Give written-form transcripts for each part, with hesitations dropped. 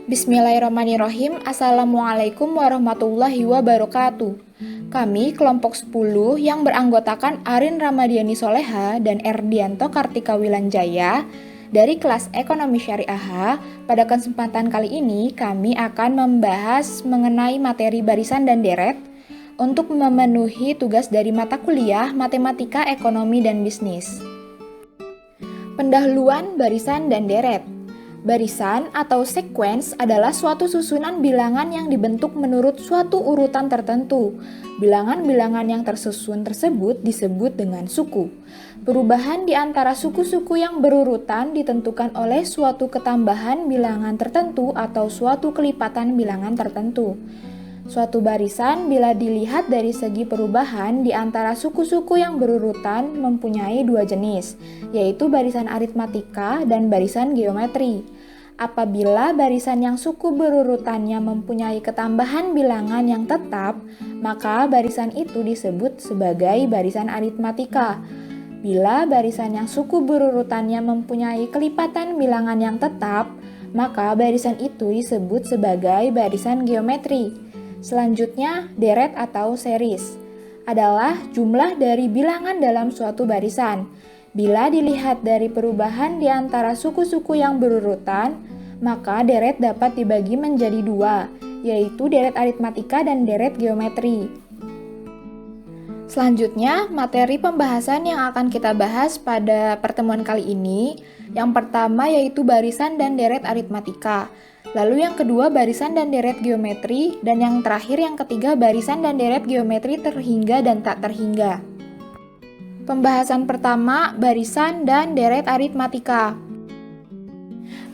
Bismillahirrahmanirrahim. Assalamualaikum warahmatullahi wabarakatuh. Kami kelompok 10 yang beranggotakan Arin Ramadiani Soleha dan Erdianto Kartika Wilanjaya dari kelas Ekonomi Syariah. Pada kesempatan kali ini kami akan membahas mengenai materi barisan dan deret untuk memenuhi tugas dari mata kuliah Matematika, Ekonomi, dan Bisnis. Pendahuluan barisan dan deret. Barisan atau sequence adalah suatu susunan bilangan yang dibentuk menurut suatu urutan tertentu. Bilangan-bilangan yang tersusun tersebut disebut dengan suku. Perubahan di antara suku-suku yang berurutan ditentukan oleh suatu ketambahan bilangan tertentu atau suatu kelipatan bilangan tertentu. Suatu barisan bila dilihat dari segi perubahan di antara suku-suku yang berurutan mempunyai dua jenis, yaitu barisan aritmatika dan barisan geometri. Apabila barisan yang suku berurutannya mempunyai ketambahan bilangan yang tetap, maka barisan itu disebut sebagai barisan aritmatika. Bila barisan yang suku berurutannya mempunyai kelipatan bilangan yang tetap, maka barisan itu disebut sebagai barisan geometri. Selanjutnya, deret atau series adalah jumlah dari bilangan dalam suatu barisan. Bila dilihat dari perubahan di antara suku-suku yang berurutan, maka deret dapat dibagi menjadi dua, yaitu deret aritmatika dan deret geometri. Selanjutnya, materi pembahasan yang akan kita bahas pada pertemuan kali ini, yang pertama yaitu barisan dan deret aritmatika. Lalu yang kedua barisan dan deret geometri, dan yang terakhir yang ketiga barisan dan deret geometri terhingga dan tak terhingga. Pembahasan pertama, barisan dan deret aritmatika.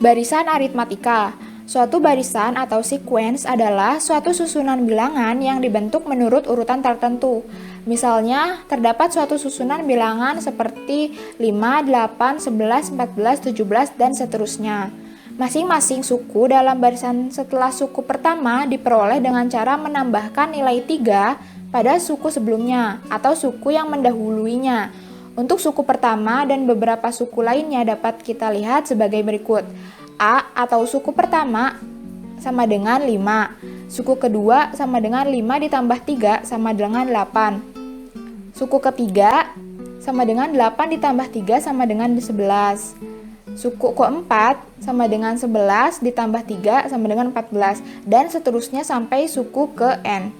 Barisan aritmatika. Suatu barisan atau sequence adalah suatu susunan bilangan yang dibentuk menurut urutan tertentu. Misalnya, terdapat suatu susunan bilangan seperti 5, 8, 11, 14, 17, dan seterusnya. Masing-masing suku dalam barisan setelah suku pertama diperoleh dengan cara menambahkan nilai 3 pada suku sebelumnya atau suku yang mendahuluinya. Untuk suku pertama dan beberapa suku lainnya dapat kita lihat sebagai berikut. A atau suku pertama sama dengan 5. Suku kedua sama dengan 5 ditambah 3 sama dengan 8. Suku ketiga sama dengan 8 ditambah 3 sama dengan 11. Suku keempat sama dengan 11 ditambah 3 sama dengan 14, dan seterusnya sampai suku ke N.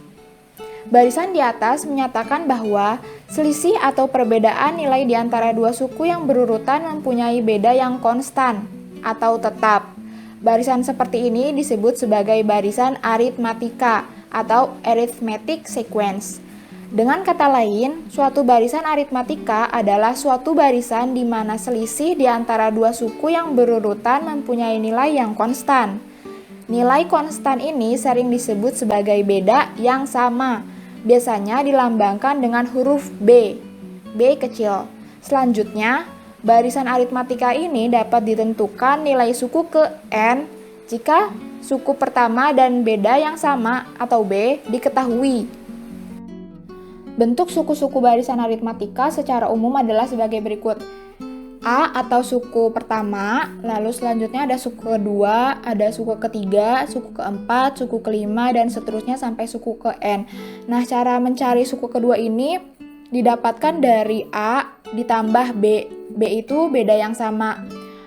Barisan di atas menyatakan bahwa selisih atau perbedaan nilai di antara dua suku yang berurutan mempunyai beda yang konstan atau tetap. Barisan seperti ini disebut sebagai barisan aritmatika atau arithmetic sequence. Dengan kata lain, suatu barisan aritmatika adalah suatu barisan di mana selisih di antara dua suku yang berurutan mempunyai nilai yang konstan. Nilai konstan ini sering disebut sebagai beda yang sama. Biasanya dilambangkan dengan huruf B kecil. Selanjutnya, barisan aritmatika ini dapat ditentukan nilai suku ke N jika suku pertama dan beda yang sama atau B diketahui. Bentuk suku-suku barisan aritmatika secara umum adalah sebagai berikut. A atau suku pertama, lalu selanjutnya ada suku kedua, ada suku ketiga, suku keempat, suku kelima, dan seterusnya sampai suku ke N. Nah, cara mencari suku kedua ini didapatkan dari A ditambah B. B itu beda yang sama.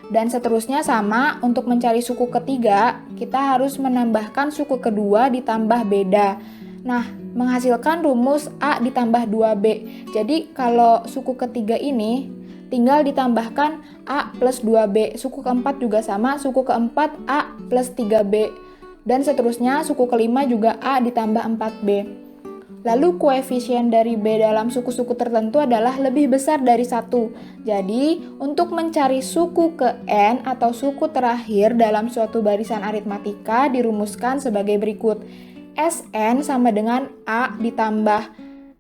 Dan seterusnya sama, untuk mencari suku ketiga, kita harus menambahkan suku kedua ditambah beda. Nah, menghasilkan rumus A ditambah 2B. Jadi, kalau suku ketiga ini tinggal ditambahkan A plus 2B. Suku keempat juga sama, suku keempat A plus 3B. Dan seterusnya, suku kelima juga A ditambah 4B. Lalu, koefisien dari B dalam suku-suku tertentu adalah lebih besar dari 1. Jadi, untuk mencari suku ke N atau suku terakhir dalam suatu barisan aritmatika dirumuskan sebagai berikut. Sn sama dengan A ditambah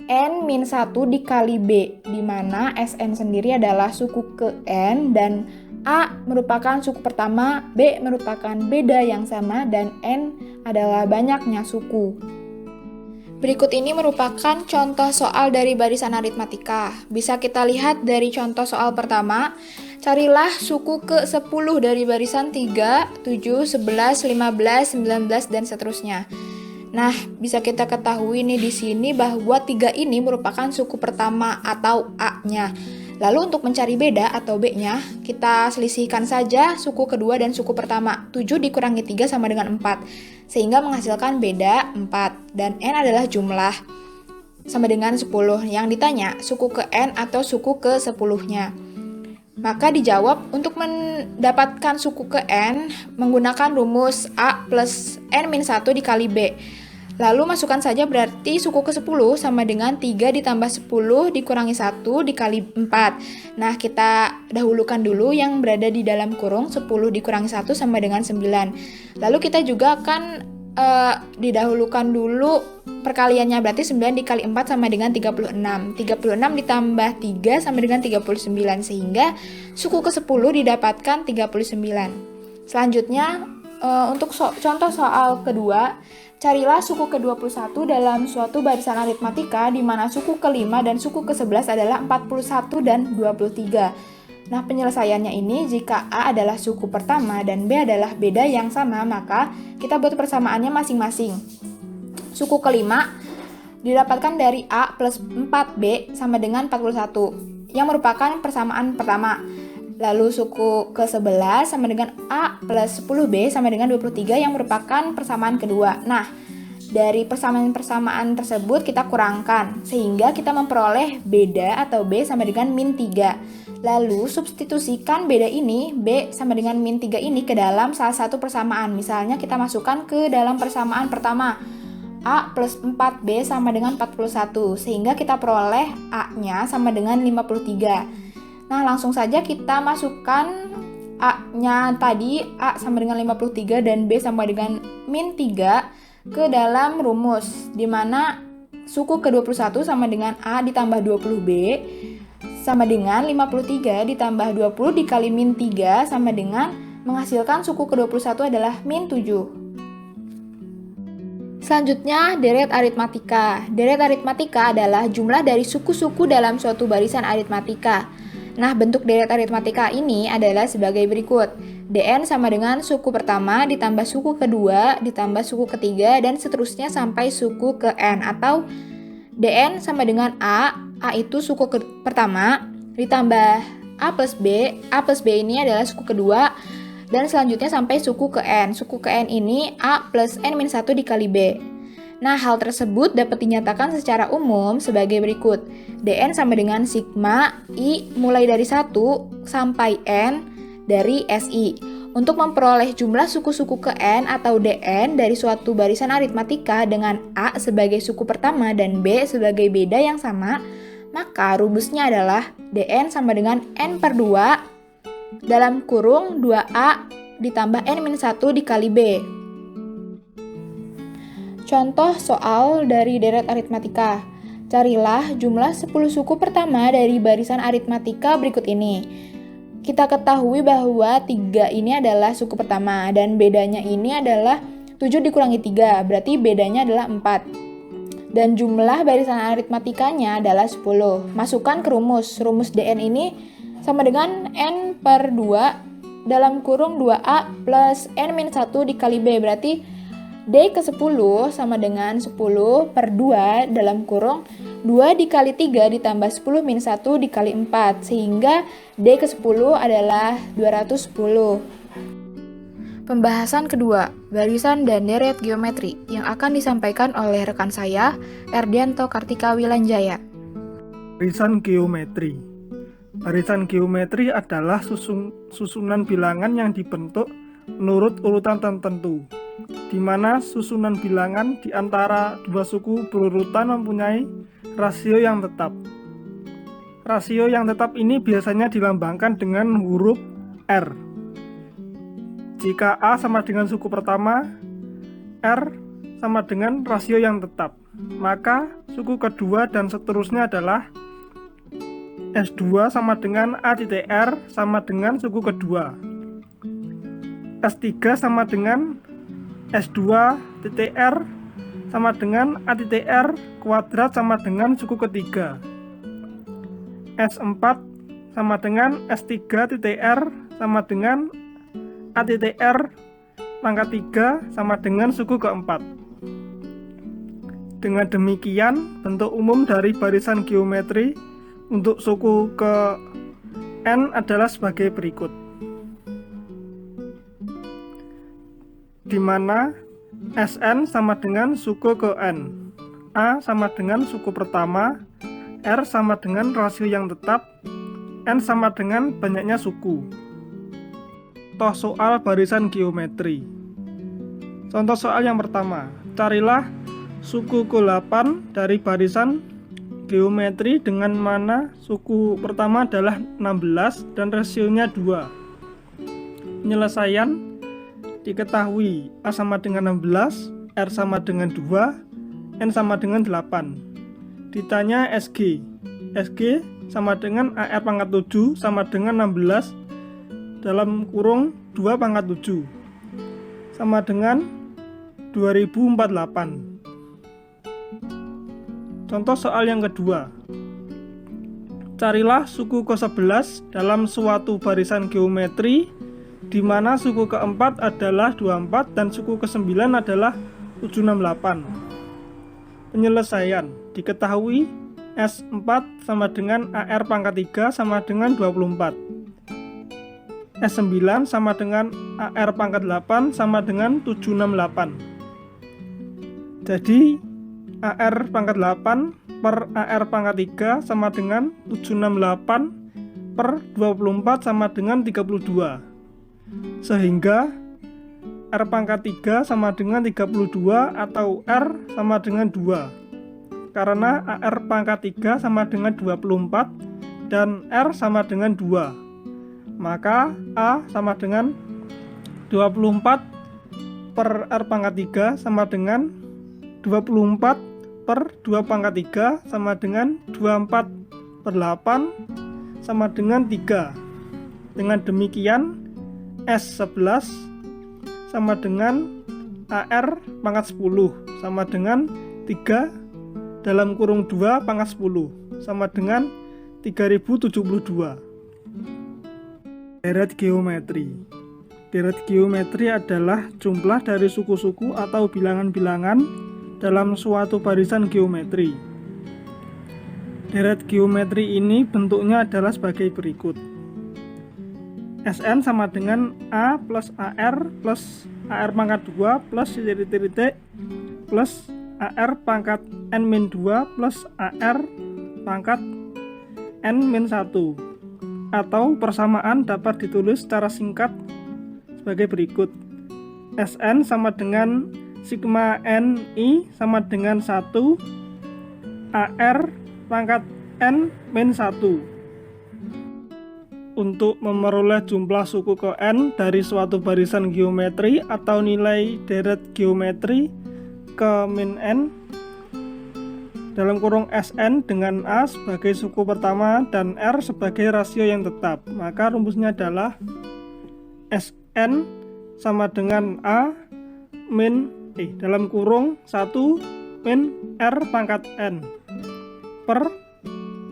N-1 dikali B, di mana Sn sendiri adalah suku ke N dan A merupakan suku pertama, B merupakan beda yang sama, dan N adalah banyaknya suku. Berikut ini merupakan contoh soal dari barisan aritmatika. Bisa kita lihat dari contoh soal pertama. Carilah suku ke-10 dari barisan 3, 7, 11, 15, 19, dan seterusnya. Nah, bisa kita ketahui nih di sini bahwa 3 ini merupakan suku pertama atau A-nya. Lalu untuk mencari beda atau B-nya, kita selisihkan saja suku kedua dan suku pertama. 7 dikurangi 3 sama dengan 4, sehingga menghasilkan beda 4. Dan N adalah jumlah sama dengan 10. Yang ditanya, suku ke N atau suku ke 10-nya. Maka dijawab untuk mendapatkan suku ke N menggunakan rumus A plus N-1 dikali B. Lalu masukkan saja berarti suku ke-10 sama dengan 3 ditambah 10 dikurangi 1 dikali 4. Nah, kita dahulukan dulu yang berada di dalam kurung, 10 dikurangi 1 sama dengan 9. Lalu kita juga akan didahulukan dulu perkaliannya, berarti 9 dikali 4 sama dengan 36. 36 ditambah 3 sama dengan 39, sehingga suku ke-10 didapatkan 39. Selanjutnya, untuk contoh soal kedua, carilah suku ke-21 dalam suatu barisan aritmatika di mana suku ke-5 dan suku ke-11 adalah 41 dan 23. Nah, penyelesaiannya ini jika A adalah suku pertama dan B adalah beda yang sama, maka kita buat persamaannya masing-masing. Suku ke-5 didapatkan dari A plus 4B sama dengan 41, yang merupakan persamaan pertama. Lalu suku ke-11 sama dengan A plus 10B sama dengan 23 yang merupakan persamaan kedua. Nah, dari persamaan-persamaan tersebut kita kurangkan, sehingga kita memperoleh beda atau B sama dengan min 3. Lalu substitusikan beda ini, B sama dengan min 3 ini ke dalam salah satu persamaan. Misalnya kita masukkan ke dalam persamaan pertama, A plus 4B sama dengan 41, sehingga kita peroleh A-nya sama dengan 53. Nah, langsung saja kita masukkan A-nya tadi, A sama dengan 53 dan B sama dengan min 3 ke dalam rumus, di mana suku ke-21 sama dengan A ditambah 20B sama dengan 53 ditambah 20 dikali min 3 sama dengan menghasilkan suku ke-21 adalah min 7. Selanjutnya, deret aritmatika. Deret aritmatika adalah jumlah dari suku-suku dalam suatu barisan aritmatika. Nah, bentuk deret aritmatika ini adalah sebagai berikut. Dn sama dengan suku pertama ditambah suku kedua ditambah suku ketiga dan seterusnya sampai suku ke N, atau Dn sama dengan A itu suku pertama ditambah A plus B ini adalah suku kedua dan selanjutnya sampai suku ke N. Suku ke N ini A plus N-1 dikali B. Nah, hal tersebut dapat dinyatakan secara umum sebagai berikut. Dn sama dengan sigma I mulai dari 1 sampai N dari SI. Untuk memperoleh jumlah suku-suku ke N atau Dn dari suatu barisan aritmatika dengan A sebagai suku pertama dan B sebagai beda yang sama, maka rumusnya adalah Dn sama dengan N per 2 dalam kurung 2A ditambah N-1 dikali B. Contoh soal dari deret aritmatika. Carilah jumlah 10 suku pertama dari barisan aritmatika berikut ini. Kita ketahui bahwa 3 ini adalah suku pertama dan bedanya ini adalah 7 dikurangi 3, berarti bedanya adalah 4. Dan jumlah barisan aritmatikanya adalah 10. Masukkan ke rumus. Rumus Dn ini sama dengan N per 2 dalam kurung 2A plus N-1 dikali B, berarti D ke 10 sama dengan 10 per 2 dalam kurung 2 dikali 3 ditambah 10 min 1 dikali 4, sehingga D ke 10 adalah 210. Pembahasan kedua, barisan dan deret geometri, yang akan disampaikan oleh rekan saya, Erdianto Kartika Wilanjaya. Barisan geometri. Barisan geometri adalah susunan bilangan yang dibentuk menurut urutan tertentu, di mana susunan bilangan di antara dua suku berurutan mempunyai rasio yang tetap. Rasio yang tetap ini biasanya dilambangkan dengan huruf R. Jika A sama dengan suku pertama, R sama dengan rasio yang tetap, maka suku kedua dan seterusnya adalah S2 sama dengan A titik R sama dengan suku kedua. S3 sama dengan S2 titik R sama dengan A titik R kuadrat sama dengan suku ketiga. S4 sama dengan S3 titik R sama dengan A titik R pangkat 3 sama dengan suku keempat. Dengan demikian, bentuk umum dari barisan geometri untuk suku ke N adalah sebagai berikut, di mana Sn sama dengan suku ke N, A sama dengan suku pertama, R sama dengan rasio yang tetap, N sama dengan banyaknya suku. Contoh soal barisan geometri. Contoh soal yang pertama, carilah suku ke-8 dari barisan geometri dengan mana suku pertama adalah 16 dan rasionya 2. Penyelesaian diketahui A sama dengan 16, R sama dengan 2, N sama dengan 8. Ditanya SG. SG sama dengan AR pangkat 7 sama dengan 16 dalam kurung 2 pangkat 7 sama dengan 2048. Contoh soal yang kedua, carilah suku ke-11 dalam suatu barisan geometri di mana suku keempat adalah 24 dan suku ke-9 adalah 768. Penyelesaian diketahui S4 sama dengan AR pangkat 3 sama dengan 24. S9 sama dengan AR pangkat 8 sama dengan 768. Jadi AR pangkat 8 per AR pangkat 3 sama dengan 768 per 24 sama dengan 32. Sehingga R pangkat 3 sama dengan 32 atau R sama dengan 2. Karena AR pangkat 3 sama dengan 24 dan R sama dengan 2. Maka A sama dengan 24 per R pangkat 3 sama dengan 24 per 2 pangkat 3 sama dengan 24 per 8 sama dengan 3. Dengan demikian S11 sama dengan AR pangkat 10 sama dengan 3 dalam kurung 2 pangkat 10 sama dengan 3072. Deret geometri. Deret geometri adalah jumlah dari suku-suku atau bilangan-bilangan dalam suatu barisan geometri. Deret geometri ini bentuknya adalah sebagai berikut. Sn sama dengan A plus AR plus AR pangkat 2 plus titik-titik plus AR pangkat N-2 plus AR pangkat N-1. Atau persamaan dapat ditulis secara singkat sebagai berikut. Sn sama dengan sigma Ni sama dengan 1 AR pangkat N-1. Untuk memperoleh jumlah suku ke N dari suatu barisan geometri atau nilai deret geometri ke min N dalam kurung Sn dengan A sebagai suku pertama dan R sebagai rasio yang tetap, maka rumusnya adalah Sn sama dengan A min dalam kurung 1 min R pangkat N per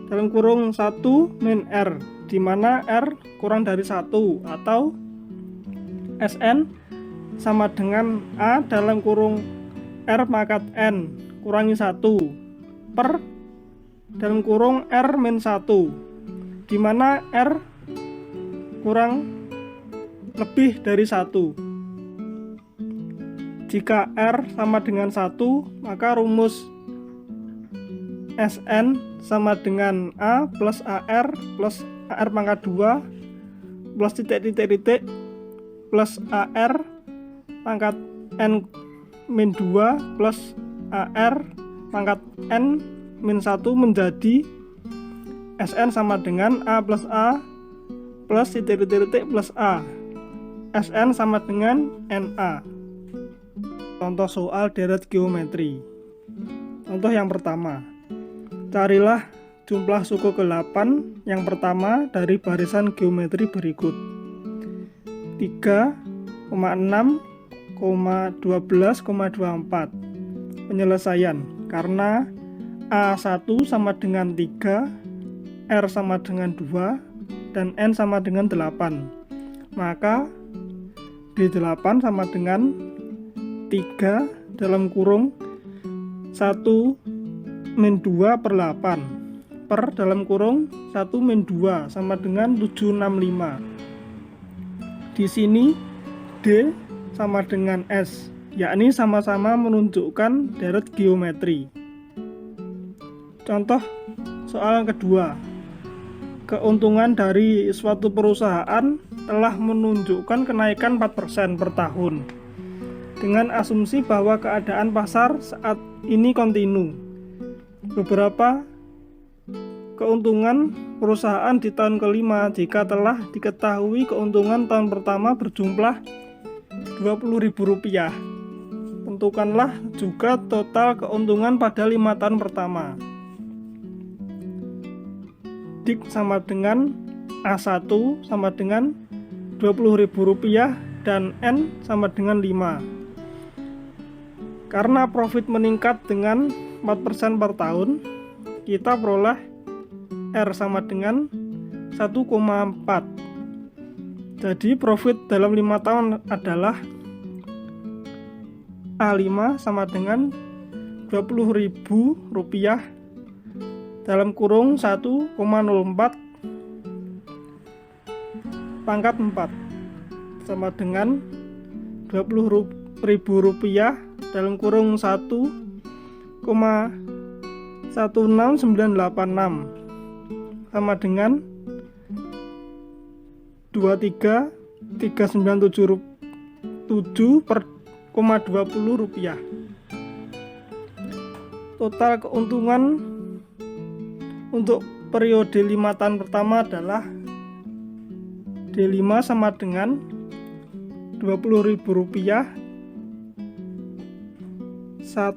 dalam kurung 1 min R, di mana R kurang dari 1 atau Sn sama dengan A dalam kurung R pangkat N kurangi 1 per dalam kurung R min 1, di mana R kurang lebih dari 1. Jika R sama dengan 1, maka rumus Sn sama dengan A plus AR plus AR pangkat 2 plus titik-titik plus AR pangkat N min 2 plus AR pangkat N min 1 menjadi Sn sama dengan A plus titik-titik plus A. Sn sama dengan Na. Contoh soal deret geometri. Contoh yang pertama, carilah jumlah suku ke-8 yang pertama dari barisan geometri berikut. 3,6,12,24 penyelesaian karena A1 sama dengan 3, R sama dengan 2, dan N sama dengan 8. Maka D8 sama dengan 3 dalam kurung 1 min 2 per 8 per dalam kurung 1 min 2 sama dengan 765. Di sini D sama dengan S, yakni sama-sama menunjukkan deret geometri. Contoh soal kedua. Keuntungan dari suatu perusahaan telah menunjukkan kenaikan 4% per tahun dengan asumsi bahwa keadaan pasar saat ini kontinu. Beberapa keuntungan perusahaan di tahun kelima jika telah diketahui keuntungan tahun pertama berjumlah Rp20.000. Tentukanlah juga total keuntungan pada 5 tahun pertama. Dik sama dengan A1 sama dengan Rp20.000 dan N sama dengan 5. Karena profit meningkat dengan 4% per tahun, kita peroleh R sama dengan 1,4. Jadi profit dalam 5 tahun adalah A5 sama dengan Rp20.000 dalam kurung 1,04 pangkat 4 sama dengan Rp20.000 dalam kurung 1,16986 sama dengan 23.397 per 20 rupiah. Total keuntungan untuk periode 5 tahun pertama adalah D5 sama dengan Rp20.000 1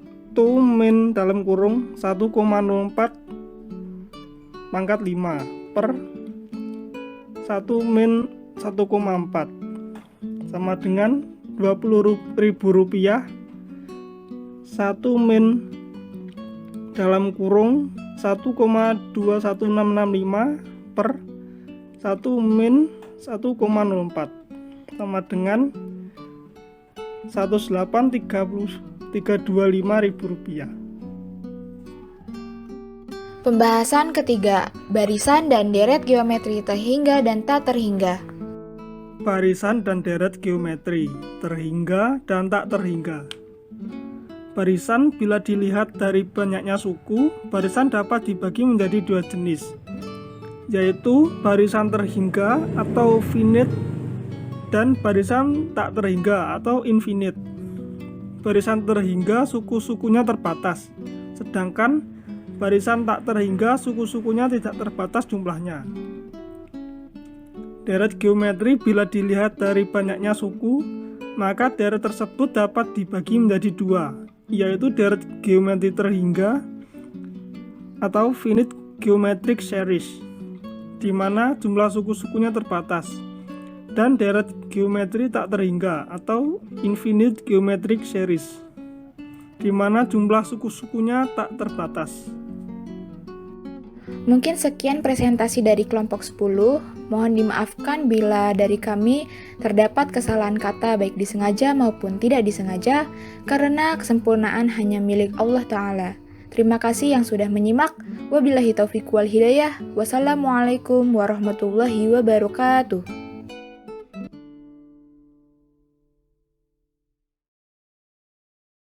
min dalam kurung 1,04 pangkat 5 per 1 min 1,4 sama dengan Rp20.000 1 min dalam kurung 1,21665 per 1 min 1,04 sama dengan Rp108.325.000. Pembahasan ketiga, barisan dan deret geometri terhingga dan tak terhingga. Barisan dan deret geometri terhingga dan tak terhingga. Barisan bila dilihat dari banyaknya suku, barisan dapat dibagi menjadi 2 jenis, yaitu barisan terhingga atau finite dan barisan tak terhingga atau infinite. Barisan terhingga suku-sukunya terbatas, sedangkan barisan tak terhingga suku-sukunya tidak terbatas jumlahnya. Deret geometri bila dilihat dari banyaknya suku, maka deret tersebut dapat dibagi menjadi 2, yaitu deret geometri terhingga atau finite geometric series, di mana jumlah suku-sukunya terbatas, dan deret geometri tak terhingga atau infinite geometric series, di mana jumlah suku-sukunya tak terbatas. Mungkin sekian presentasi dari kelompok 10. Mohon dimaafkan bila dari kami terdapat kesalahan kata baik disengaja maupun tidak disengaja, karena kesempurnaan hanya milik Allah Ta'ala. Terima kasih yang sudah menyimak. Wabillahi taufiq wal hidayah. Wassalamualaikum warahmatullahi wabarakatuh.